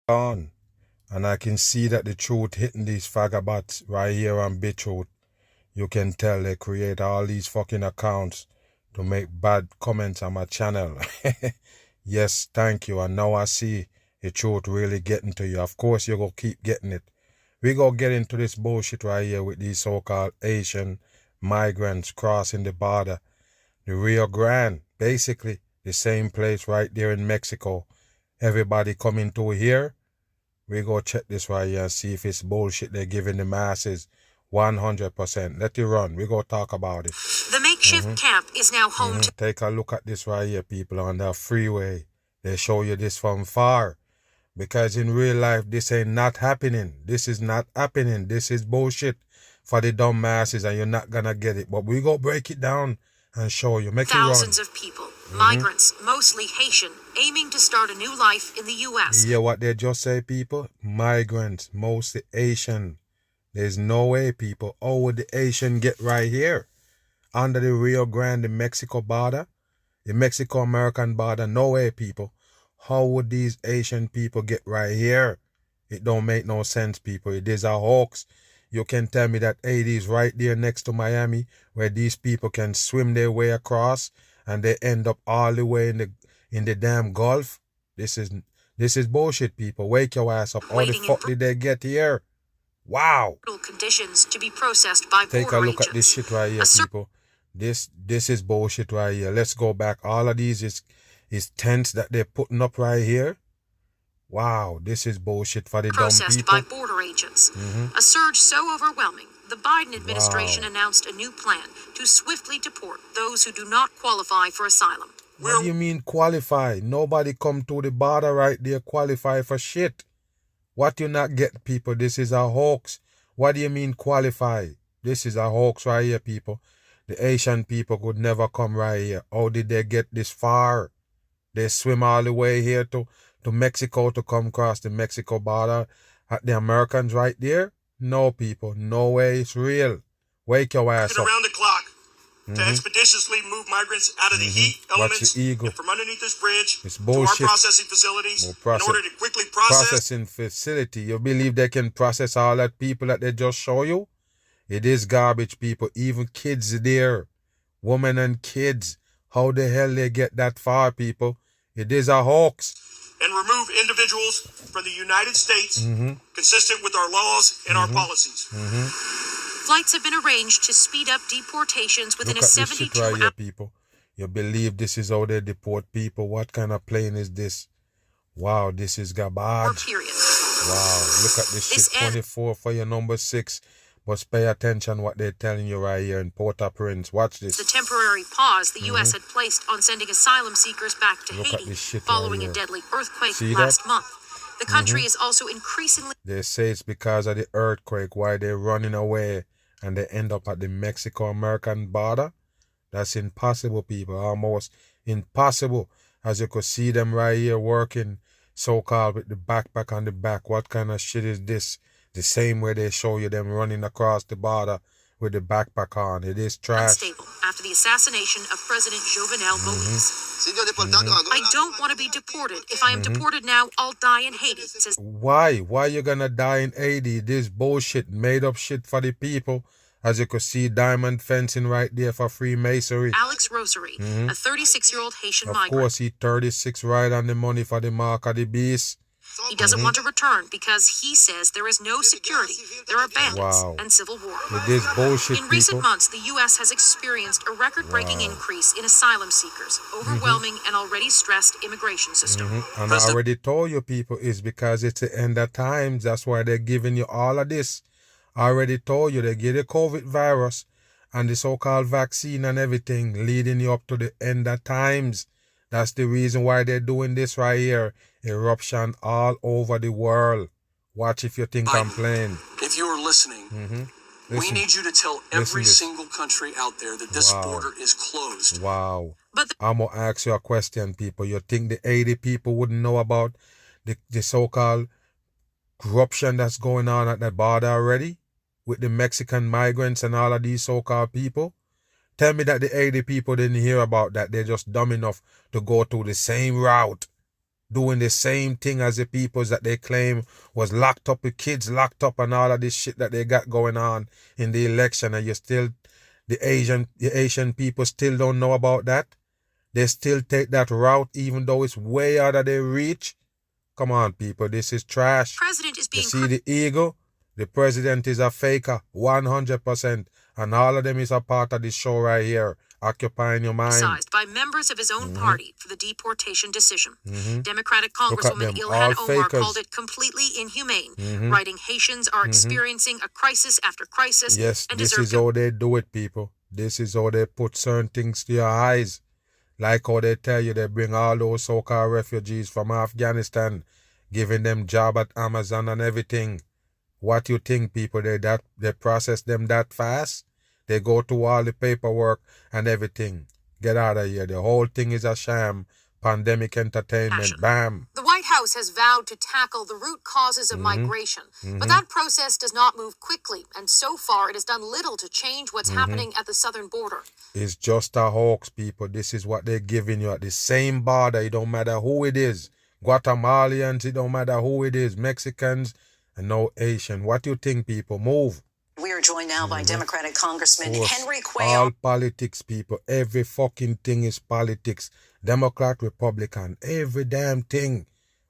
on. And I can see that the truth hitting these vagabonds right here on BitTruth. You can tell they create all these fucking accounts to make bad comments on my channel. Yes, thank you. And now I see the truth really getting to you. Of course, you're going to keep getting it. We going to get into this bullshit right here with these so-called Asian migrants crossing the border. The Rio Grande, basically the same place right there in Mexico. Everybody coming to here. We go check this right here and see if it's bullshit they're giving the masses. 100%. Let it run. We go talk about it. The makeshift camp is now home to... Take a look at this right here, people, on the freeway. They show you this from far. Because in real life, this ain't not happening. This is not happening. This is bullshit for the dumb masses, and you're not gonna get it. But we go break it down and show you. Make thousands it run. of people, migrants, mostly Haitian, aiming to start a new life in the U.S. You hear what they just say, people? Migrants, mostly Asian. There's no way, people. How would the Asian get right here? Under the Rio Grande, the Mexico border? The Mexico-American border? No way, people. How would these Asian people get right here? It don't make no sense, people. It is a hoax. You can tell me that Haiti is right there next to Miami, where these people can swim their way across and they end up all the way in the damn Gulf. This is bullshit, people. Wake your ass up. How the fuck did they get here? Wow. Conditions to be processed by Take a look at this shit right here, people. This is bullshit right here. Let's go back. All of these is tents that they're putting up right here. Wow, this is bullshit for the dumb people. Processed by border agents. A surge so overwhelming, the Biden administration announced a new plan to swiftly deport those who do not qualify for asylum. What do you mean qualify? Nobody come to the border right there qualify for shit. What you not get, people? This is a hoax. What do you mean qualify? This is a hoax right here, people. The Asian people could never come right here. How did they get this far? They swim all the way here to Mexico to come across the Mexico border at the Americans right there? No, people. No way. It's real. Wake your ass up. Around the clock to expeditiously move migrants out of the heat elements and from underneath this bridge to our processing facilities in order to quickly process. Processing facility. You believe they can process all that people that they just show you? It is garbage, people. Even kids there. Women and kids. How the hell they get that far, people? It is a hoax. And remove individuals from the United States consistent with our laws and our policies. Flights have been arranged to speed up deportations within Look a at this 72 shit right here, people. You believe this is how they deport people? What kind of plane is this? Wow, this is garbage. period. Wow, look at this shit. 24 for your number 6. But pay attention what they're telling you right here in Port-au-Prince. Watch this. The temporary pause the U.S. had placed on sending asylum seekers back to Haiti following a deadly earthquake last month. The country is also increasingly... They say it's because of the earthquake why they're running away and they end up at the Mexico-American border. That's impossible, people. Almost impossible. As you could see them right here working so-called with the backpack on the back. What kind of shit is this? The same way they show you them running across the border with the backpack on. It is trash. Unstable after the assassination of President Jovenel Moïse. I don't want to be deported. If I am deported now, I'll die in Haiti. Says Why? Why you gonna die in Haiti? This bullshit, made up shit for the people. As you could see, diamond fencing right there for Freemasonry. Alex Rosary, a 36-year-old Haitian migrant. Of course, he 36 right on the money for the mark of the beast. He doesn't want to return because he says there is no security. There are bandits and civil war. It is bullshit, In recent months, the U.S. has experienced a record-breaking increase in asylum seekers, overwhelming an already stressed immigration system. And I already told you, people, it's because it's the end of times. That's why they're giving you all of this. I already told you they give the COVID virus and the so-called vaccine and everything leading you up to the end of times. That's the reason why they're doing this right here. Eruption all over the world. Watch if you think I'm playing. If you're listening, we need you to tell every single country out there that this border is closed. Wow. I'm going to ask you a question, people. You think the 80 people wouldn't know about the so-called corruption that's going on at that border already? With the Mexican migrants and all of these so-called people? Tell me that the 80 people didn't hear about that. They're just dumb enough to go through the same route doing the same thing as the peoples that they claim was locked up, with kids locked up and all of this shit that they got going on in the election, and the Asian people still don't know about that. They still take that route even though it's way out of their reach. Come on, people, this is trash. President is being you see the eagle? The president is a faker, 100%, and all of them is a part of this show right here, occupying your mind. Criticized by members of his own party for the deportation decision. Democratic Congresswoman Ilhan Omar called it completely inhumane, writing Haitians are experiencing a crisis after crisis. Yes, and this is how they do it, people. This is how they put certain things to your eyes. Like how they tell you they bring all those so-called refugees from Afghanistan, giving them job at Amazon and everything. What you think, people, they process them that fast? They go through all the paperwork and everything. Get out of here. The whole thing is a sham. Pandemic entertainment. Bam. The White House has vowed to tackle the root causes of migration, but that process does not move quickly, and so far it has done little to change what's happening at the southern border. It's just a hoax, people. This is what they're giving you at the same border. It don't matter who it is. Guatemalans, it don't matter who it is. Mexicans, and no Asian. What do you think, people? Move. We are joined now by Democratic Congressman Henry Cuellar. All politics, people. Every fucking thing is politics. Democrat, Republican, every damn thing.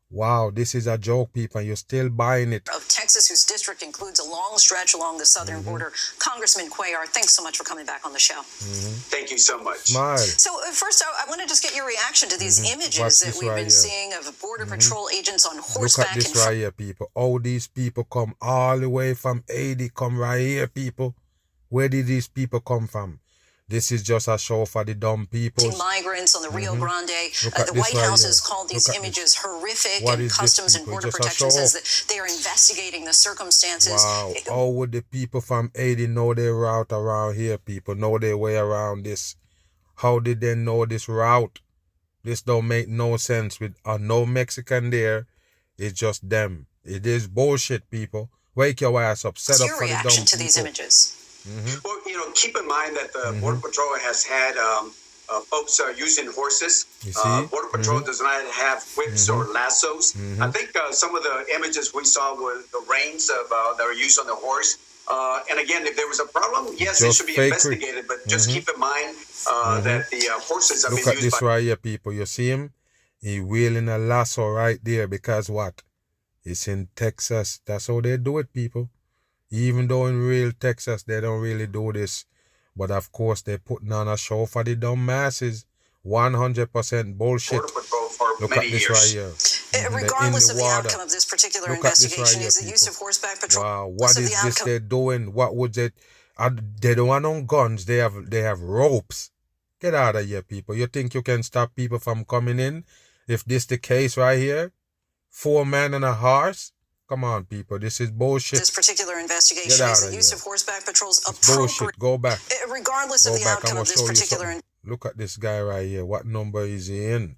Wow, this is a joke, people. You're still buying it. Of Texas, whose district includes a long stretch along the southern border. Congressman Cuellar, thanks so much for coming back on the show. Thank you so much. Smile. So first, I want to just get your reaction to these images that we've been seeing of Border Patrol agents on horseback. Look at this right here, people. All these people come all the way from Haiti. Come right here, people. Where did these people come from? This is just a show for the dumb people. Migrants on the Rio Grande. The White House has called these images horrific, and Customs and Border Protection says that they are investigating the circumstances. Wow. How would the people from Haiti know their route around here, people? Know their way around this? How did they know this route? This don't make no sense. With no Mexican there, it's just them. It is bullshit, people. Wake your ass up. Set up for the dumb people. What's your reaction to these images? Well, keep in mind that the Border Patrol has had folks using horses. Border Patrol does not have whips or lassos. I think some of the images we saw were the reins that are used on the horse. And again, if there was a problem, yes, it should be investigated. But just keep in mind that the horses have been used. Look at this right here, people. You see him? He wheeling a lasso right there because what? It's in Texas. That's how they do it, people. Even though in real Texas, they don't really do this. But of course, they're putting on a show for the dumb masses. 100% bullshit. Look at this right here. Regardless of the outcome of this particular investigation, is the use of horseback patrol. Wow, what is this they're doing? What would it? They don't want no guns. They have ropes. Get out of here, people. You think you can stop people from coming in? If this the case right here? 4 men and a horse? Come on, people. This is bullshit. This particular investigation is the use of horseback patrols appropriate. Bullshit. Go back. Regardless of the outcome of this particular. Look at this guy right here. What number is he in?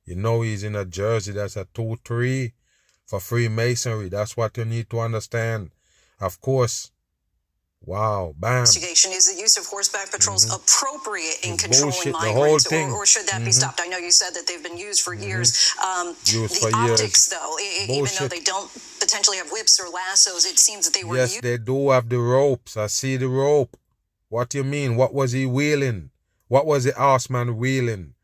You know he's in a jersey. That's a 2-3 for Freemasonry. That's what you need to understand. Of course. Wow. Bam. Investigation is the use of horseback patrols appropriate in controlling migrants, or should that be stopped? I know you said that they've been used for years. The optics, though, even though they don't potentially have whips or lassos, it seems that they were used. Yes, they do have the ropes. I see the rope. What do you mean? What was he wheeling? What was the horseman wheeling?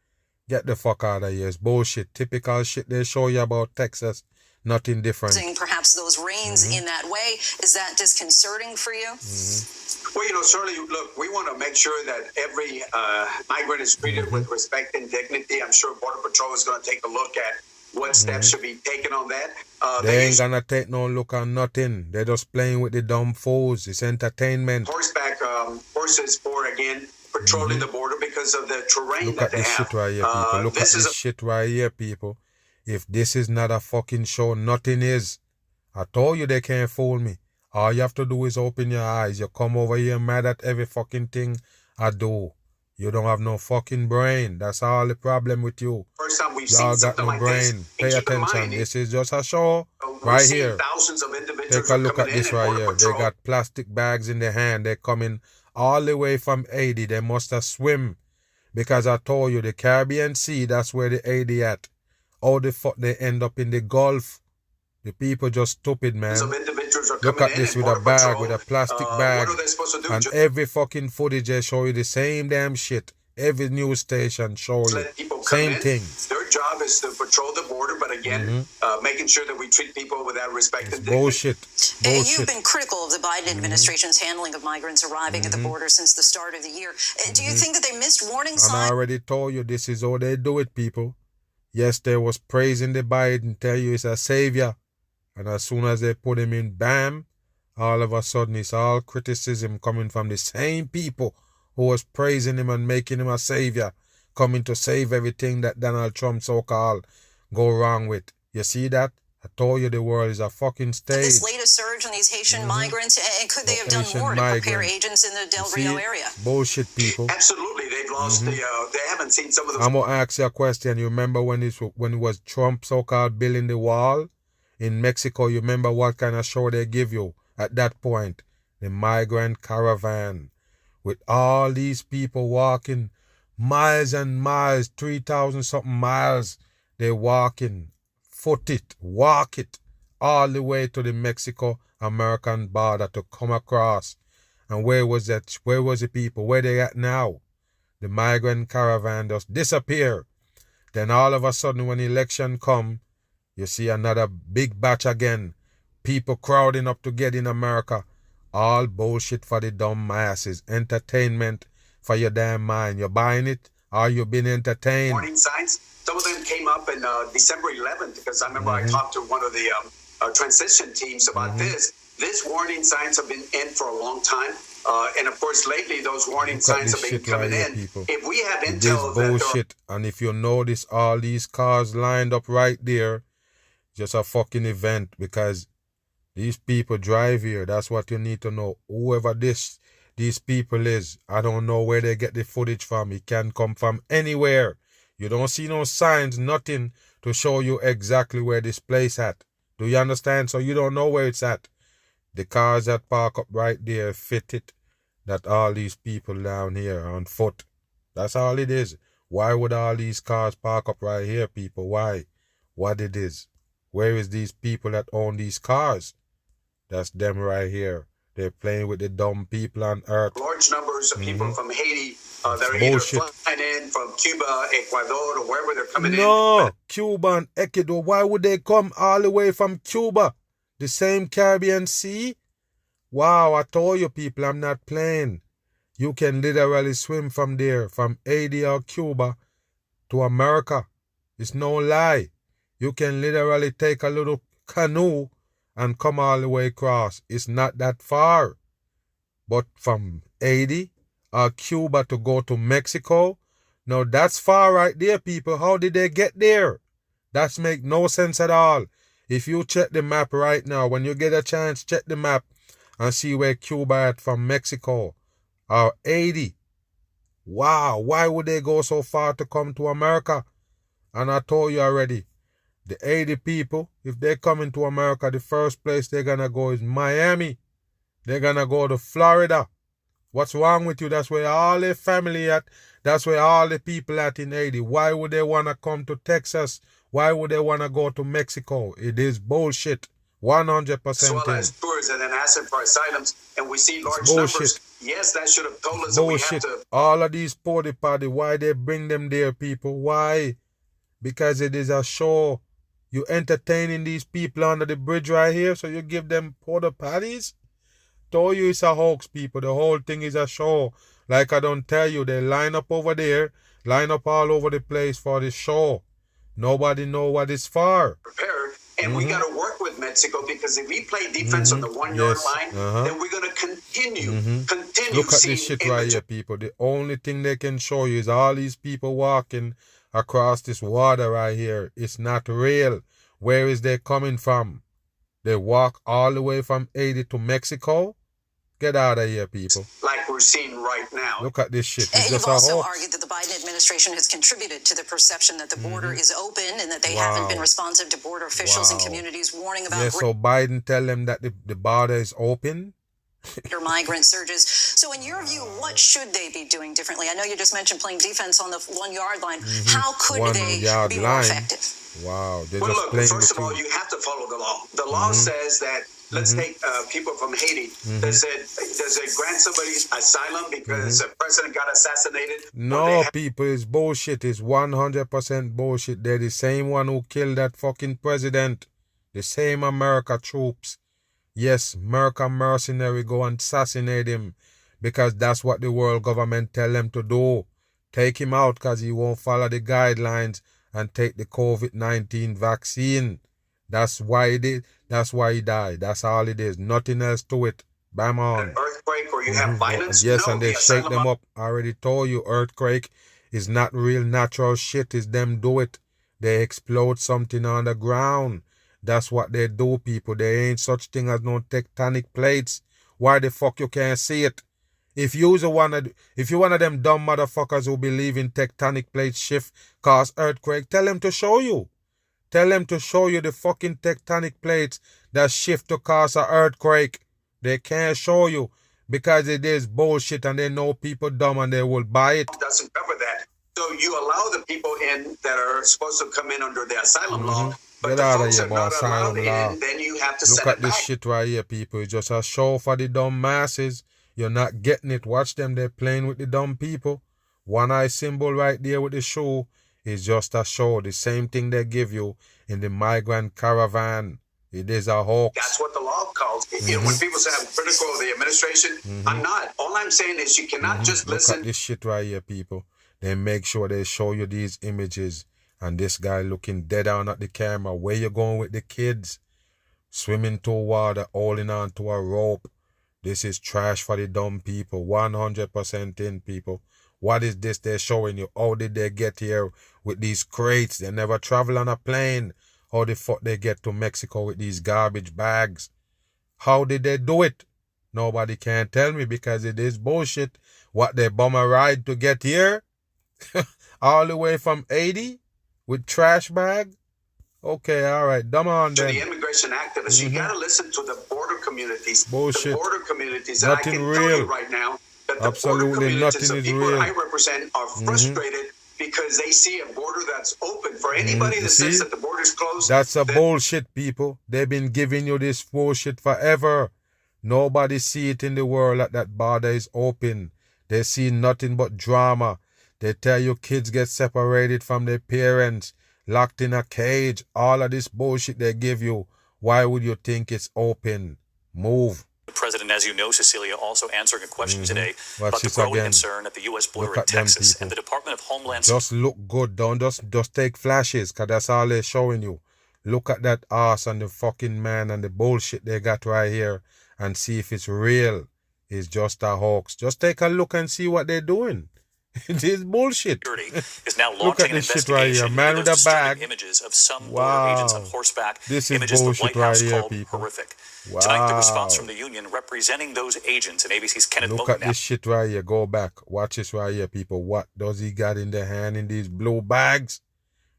Get the fuck out of here. It's bullshit. Typical shit they show you about Texas. Nothing different. Perhaps those reins in that way. Is that disconcerting for you? Well, certainly, look, we want to make sure that every migrant is treated with respect and dignity. I'm sure Border Patrol is going to take a look at what steps should be taken on that. They ain't going to take no look on nothing. They're just playing with the dumb fools. It's entertainment. Horseback horses for, again, patrolling the border because of the terrain that they have. Look at this shit right here, people. Look at this shit right here, people. If this is not a fucking show, nothing is. I told you they can't fool me. All you have to do is open your eyes. You come over here mad at every fucking thing I do. You don't have no fucking brain. That's all the problem with you. First time we've Y'all seen got no like brain. This. Pay attention. This is just a show right here. Thousands of individuals Take a look at this right here. They got plastic bags in their hand. They're coming all the way from Haiti. They must have swim. Because I told you, the Caribbean Sea, that's where the Haiti at. How the fuck they end up in the Gulf? The people just stupid, man. Some individuals are Look at this with a bag, with a plastic bag. What are they supposed to do? And every fucking footage they show you the same damn shit. Every news station show you same thing. Their job is to patrol the border, but again, making sure that we treat people with that respect and dignity. Bullshit. You've been critical of the Biden administration's handling of migrants arriving at the border since the start of the year. Do you think that they missed warning signs? And I already told you this is how they do it, people. Yes, they was praising the Biden, tell you he's a savior. And as soon as they put him in, bam, all of a sudden it's all criticism coming from the same people who was praising him and making him a savior, coming to save everything that Donald Trump so-called go wrong with. You see that? I told you the world is a fucking stage. This latest surge in these Haitian migrants, and could they have done more to prepare agents in the Del Rio area? Bullshit, people. Absolutely, they've lost they haven't seen some of the... I'm going to ask you a question. You remember when it was Trump so-called building the wall in Mexico? You remember what kind of show they give you at that point? The migrant caravan. With all these people walking miles and miles, 3,000 something miles, they walking, foot it, walk it, all the way to the Mexico-American border to come across. And where was that? Where was the people? Where they at now? The migrant caravan just disappear. Then all of a sudden when election come, you see another big batch again. People crowding up to get in America. All bullshit for the dumb masses. Entertainment for your damn mind. You're buying it or you've been entertained. Warning signs. Some of them came up in December 11th because I remember I talked to one of the transition teams about this. These warning signs have been in for a long time. And of course, lately, those warning signs have been coming in. People. If we have intel this bullshit, and if you notice all these cars lined up right there, just a fucking event because these people drive here. That's what you need to know. Whoever these people is, I don't know where they get the footage from. It can come from anywhere. You don't see no signs, nothing to show you exactly where this place at. Do you understand? So you don't know where it's at. The cars that park up right there fit it. That all these people down here on foot. That's all it is. Why would all these cars park up right here, people? Why? What it is? Where is these people that own these cars? That's them right here. They're playing with the dumb people on earth. Large numbers of people from Haiti that are either flying in from Cuba, Ecuador, or wherever they're coming in. No, Cuba and Ecuador. Why would they come all the way from Cuba? The same Caribbean Sea? Wow, I told you people, I'm not playing. You can literally swim from there, from Haiti or Cuba to America. It's no lie. You can literally take a little canoe and come all the way across. It's not that far. But from Haiti or Cuba to go to Mexico, now that's far right there, people. How did they get there? That make no sense at all. If you check the map right now, when you get a chance, check the map and see where Cuba is from Mexico or Haiti. Wow, why would they go so far to come to America? And I told you already, the 80 people, if they come into America, the first place they're going to go is Miami. They're going to go to Florida. What's wrong with you? That's where all their family at. That's where all the people at in Haiti. Why would they want to come to Texas? Why would they want to go to Mexico? It is bullshit. 100%. As well as tours and then asking for asylums, and we see large numbers. Yes, that should have told us that we have to... All of these porta potty, why they bring them there, people? Why? Because it is a show. You entertaining these people under the bridge right here, so you give them porta potties? Told you it's a hoax, people. The whole thing is a show. Like I don't tell you, they line up over there, line up all over the place for the show. Nobody know what it's for. Prepared, and we got to work with Mexico because if we play defense on the 1 yard line, then we're going to continue. Look at this shit right here, people. The only thing they can show you is all these people walking across this water right here. It's not real. Where is they coming from? They walk all the way from Haiti to Mexico? Get out of here, people. Like we're seeing right now. Look at this shit. It's You've also argued that the Biden administration has contributed to the perception that the border is open and that they haven't been responsive to border officials and communities warning about... Yeah, so Biden tell them that the border is open? migrant surges. So in your view, what should they be doing differently? I know you just mentioned playing defense on the 1 yard line. How could they be more effective? Wow. Well, look, first of all, you have to follow the law. The law says that, let's take people from Haiti. Does it grant somebody asylum because the president got assassinated? No, people, it's bullshit. It's 100% bullshit. They're the same one who killed that fucking president. The same America troops. Yes, America mercenary go and assassinate him because that's what the world government tell them to do. Take him out because he won't follow the guidelines and take the COVID-19 vaccine. That's why he did. That's why he died. That's all it is. Nothing else to it. Bam on. An earthquake or you have violence? Yes, no, and they shake them up. I already told you, earthquake is not real natural shit. It's them do it. They explode something on the ground. That's what they do, people. There ain't such thing as no tectonic plates. Why the fuck you can't see it? If you're one of them dumb motherfuckers who believe in tectonic plates shift cause earthquake, tell them to show you. Tell them to show you the fucking tectonic plates that shift to cause an earthquake. They can't show you because it is bullshit and they know people dumb and they will buy it. Doesn't cover that. So you allow the people in that are supposed to come in under the asylum law. But Get the out of folks here, are not boss. allowed Law. in, then you have to Look send at it this back. shit right here, people. It's just a show for the dumb masses. You're not getting it. Watch them. They're playing with the dumb people. One eye symbol right there with the shoe is just a show. The same thing they give you in the migrant caravan. It is a hoax. That's what the law calls. You know, when people say I'm critical of the administration, I'm not. All I'm saying is you cannot just listen. Look at this shit right here, people. They make sure they show you these images. And this guy looking dead on at the camera. Where you going with the kids? Swimming through water, holding on to a rope. This is trash for the dumb people. 100% in, people. What is this they're showing you? How did they get here with these crates? They never travel on a plane. How the fuck they get to Mexico with these garbage bags? How did they do it? Nobody can tell me because it is bullshit. What, they bum a ride to get here? All the way from 80 with trash bag? Okay, all right. Dumb on To then. the immigration activists, you got to listen to the border communities. Bullshit. The border communities. Nothing and I can real. tell you right now that the border Absolutely communities, nothing the is people real. I represent, are frustrated because they see a border that's open. For anybody that says that the border's closed, that's a bullshit, people. They've been giving you this bullshit forever. Nobody see it in the world that border is open. They see nothing but drama. They tell you kids get separated from their parents, locked in a cage. All of this bullshit they give you. Why would you think it's open? Move. The president, as you know, Cecilia, also answering a question today about the growing concern at the U.S. border in Texas and the Department of Homeland Security. Just look good. Don't just take flashes, because that's all they're showing you. Look at that ass and the fucking man and the bullshit they got right here and see if it's real. It's just a hoax. Just take a look and see what they're doing. It is bullshit. Is now Look at launching an this shit right here. investigation Man into with those a bag. disturbing images of some Wow. border agents on horseback. This is images the bullshit White House right here, called people. horrific. Wow. Tonight, the response from the union representing those agents and ABC's Kenneth Look Moton at this shit right here. Go back. Watch this right here, people. What does he got in the hand in these blue bags?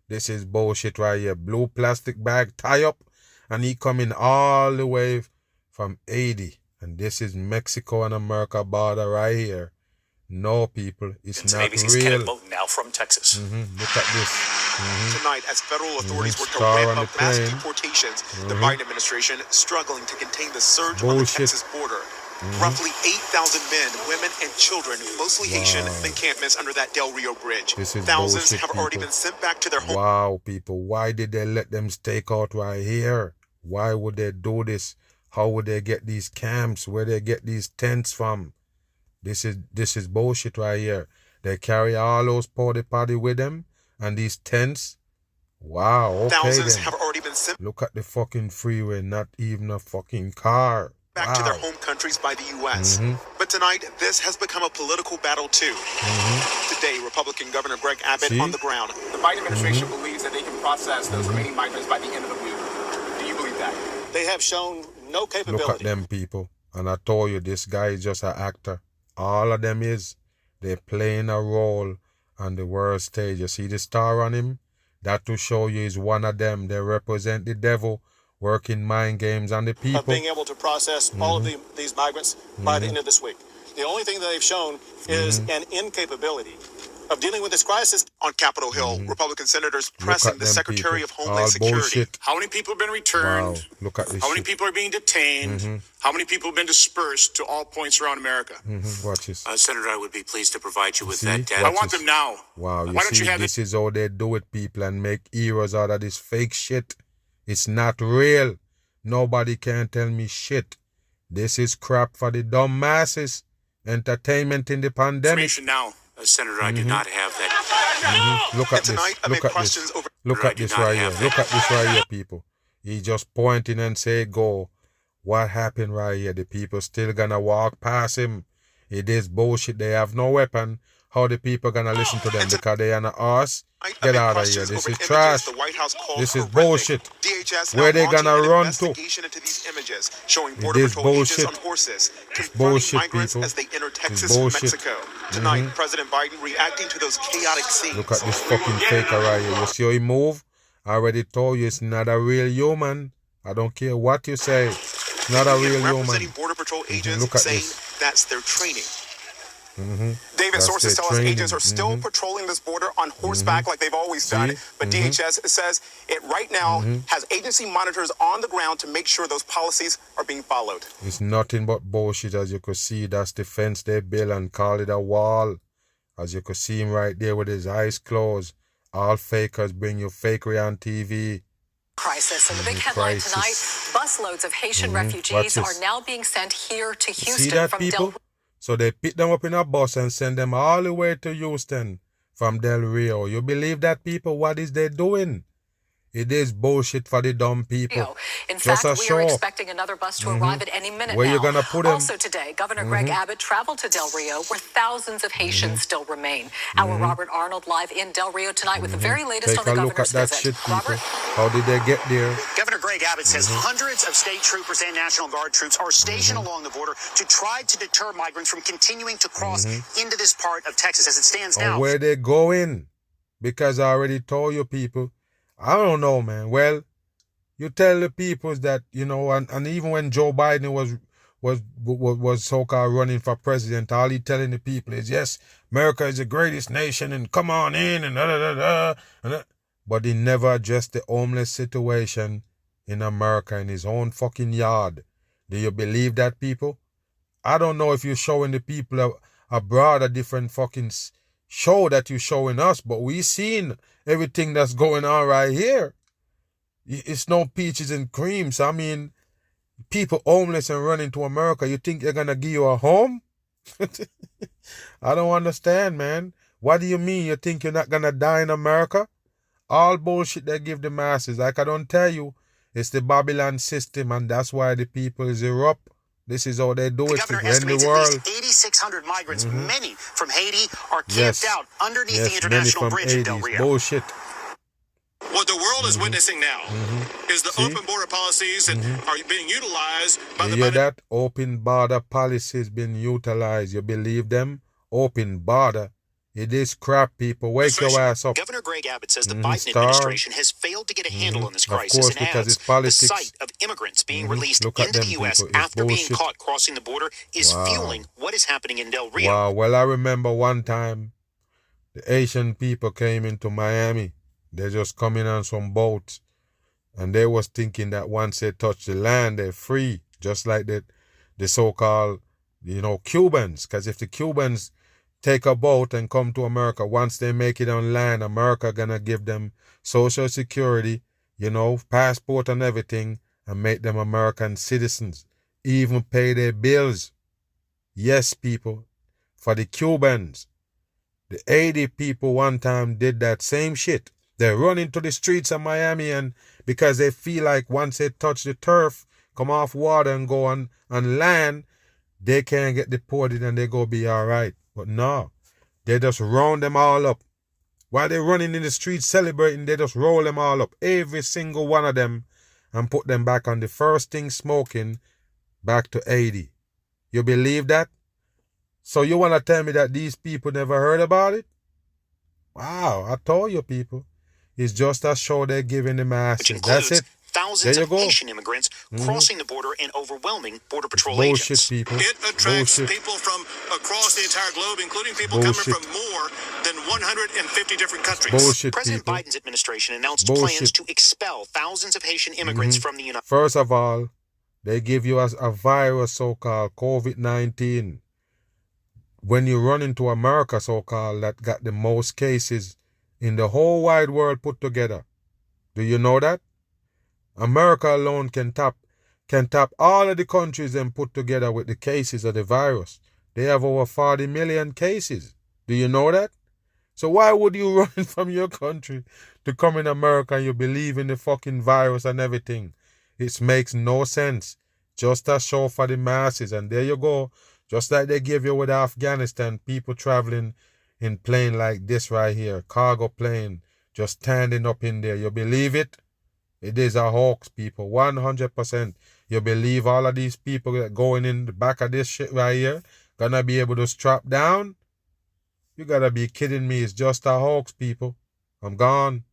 This is bullshit right here. Blue plastic bag tie up. And he coming all the way from 80. And this is Mexico and America border right here. No, people, it's not ABC's real. Kenneth Moton, now from Texas. Look at this. Tonight, as federal authorities work to Star ramp on up the mass plane. deportations, the Biden administration struggling to contain the surge on the Bullshit. Texas border. Roughly 8,000 men, women, and children, mostly Haitian, encampments under that Del Rio Bridge. This is Thousands bullshit, have already people. been sent back to their home. Wow, people, why did they let them stake out right here? Why would they do this? How would they get these camps? Where they get these tents from? This is bullshit right here. They carry all those porta potty with them and these tents. Wow, okay Thousands then. have already been sent Look at the fucking freeway, not even a fucking car. back to their home countries by the U.S. But tonight, this has become a political battle too. Today, Republican Governor Greg Abbott See? on the ground. The Biden administration believes that they can process those remaining migrants by the end of the week. Do you believe that? They have shown no capability. Look at them people. And I told you, this guy is just an actor. All of them is. They're playing a role on the world stage. You see the star on him? That to show you is one of them. They represent the devil working mind games on the people. Of being able to process all of these migrants by the end of this week. The only thing that they've shown is an incapability of dealing with this crisis. On Capitol Hill, Republican senators pressing the Secretary of Homeland Security. Bullshit. How many people have been returned? Wow, look at this How many shit. people are being detained? How many people have been dispersed to all points around America? Watch this. Senator, I would be pleased to provide you with See? that data. I want them now. Wow, you Why don't see, you have this is how they do it, people, and make heroes out of this fake shit. It's not real. Nobody can tell me shit. This is crap for the dumb masses. Entertainment in the pandemic. Information now. Senator, I do not have that. Look at And tonight, this. Look at questions this. over. Look at this right here. Look at this right here, people. He just pointing and say, go. What happened right here? The people still gonna walk past him. It is bullshit. They have no weapon. How the people gonna listen to them? Because they are not us? Get out of here. This is trash. This is bullshit. DHS Where they gonna run to? Investigation into these images showing It Border is Patrol agents bullshit. on horses It's confronting bullshit, migrants people. as they enter It's Texas and bullshit. Mexico. Tonight, President Biden reacting to those chaotic scenes. Look at this fucking faker right here. You see how he move? I already told you it's not a real human. I don't care what you say. It's not a real Representing human. Border Patrol agents Look at saying this. that's their training. David, That's sources their tell us training. agents are still patrolling this border on horseback like they've always done. But DHS says it right now has agency monitors on the ground to make sure those policies are being followed. It's nothing but bullshit, as you could see. That's the fence they built and call it a wall. As you could see him right there with his eyes closed. All fakers bring you fakery on TV. Crisis. And the big headline tonight, busloads of Haitian refugees are now being sent here to See Houston that, from people? So they pick them up in a bus and send them all the way to Houston from Del Rio. You believe that, people? What is they doing? It is bullshit for the dumb people. In Just fact, a we show. are expecting another bus to arrive at any minute Where now. you gonna put 'em? Also today, Governor Greg Abbott traveled to Del Rio, where thousands of Haitians still remain. Our Robert Arnold live in Del Rio tonight with the very latest Take on the a look at governor's that visit. shit, people. Robert? How did they get there? Governor Greg Abbott says hundreds of state troopers and National Guard troops are stationed along the border to try to deter migrants from continuing to cross into this part of Texas as it stands Or now. where they going? Because I already told you, people. I don't know, man. Well, you tell the people that, you know, and even when Joe Biden was so-called running for president, all he telling the people is, yes, America is the greatest nation and come on in and da-da-da-da. But he never addressed the homeless situation in America in his own fucking yard. Do you believe that, people? I don't know if you're showing the people abroad a different fucking show that you're showing us, but we seen everything that's going on right here. It's no peaches and creams. I mean, people homeless and running to America, you think they're gonna give you a home? I don't understand, man. What do you mean? You think you're not gonna die in America? All bullshit they give the masses. Like I don't tell you, it's the Babylon system, and that's why the people is erupt. This is how they do The it to governor end the estimates at world. least 8,600 migrants, many from Haiti, are camped out underneath the Many International from Bridge in Del 80s. Rio. Bullshit. What the world is witnessing now is the open border policies that are being utilized by You the hear that? Open border policies being utilized. You believe them? Open border. It is crap, people. Wake your ass up. Governor Greg Abbott says the Biden Star. administration has failed to get a handle on this Of crisis course, and because adds it's politics. the sight of immigrants being released Look at into the them U.S. people. It's after being bullshit. caught crossing the border is fueling what is happening in Del Rio. Wow. Well, I remember one time the Asian people came into Miami. They just come in on some boats. And they was thinking that once they touch the land, they're free. Just like the so-called, you know, Cubans. Because if the Cubans take a boat and come to America, once they make it on land, America gonna give them Social Security, you know, passport and everything, and make them American citizens. Even pay their bills. Yes, people. For the Cubans. The 80 people one time did that same shit. They run into the streets of Miami, and because they feel like once they touch the turf, come off water and go on land, they can't get deported and they go be all right. But no, they just round them all up. While they're running in the streets celebrating, they just roll them all up, every single one of them, and put them back on the first thing smoking, back to 80. You believe that? So you want to tell me that these people never heard about it? Wow, I told you, people. It's just a show they're giving the masses. Which includes That's it. thousands of Haitian immigrants crossing the border and overwhelming Border Patrol agents. People. It attracts people from across the entire globe, including people coming from more than 150 different countries. President Biden's administration announced plans to expel thousands of Haitian immigrants from the United States. First of all, they give you a virus, so-called COVID-19. When you run into America, so-called, that got the most cases in the whole wide world put together. Do you know that? America alone can tap all of the countries and put together with the cases of the virus. They have over 40 million cases. Do you know that? So why would you run from your country to come in America and you believe in the fucking virus and everything? It makes no sense. Just a show for the masses. And there you go. Just like they give you with Afghanistan, people traveling in plane like this right here, cargo plane, just standing up in there. You believe it? It is a hoax, people. 100%. You believe all of these people that going in the back of this shit right here gonna be able to strap down? You gotta be kidding me. It's just a hoax, people. I'm gone.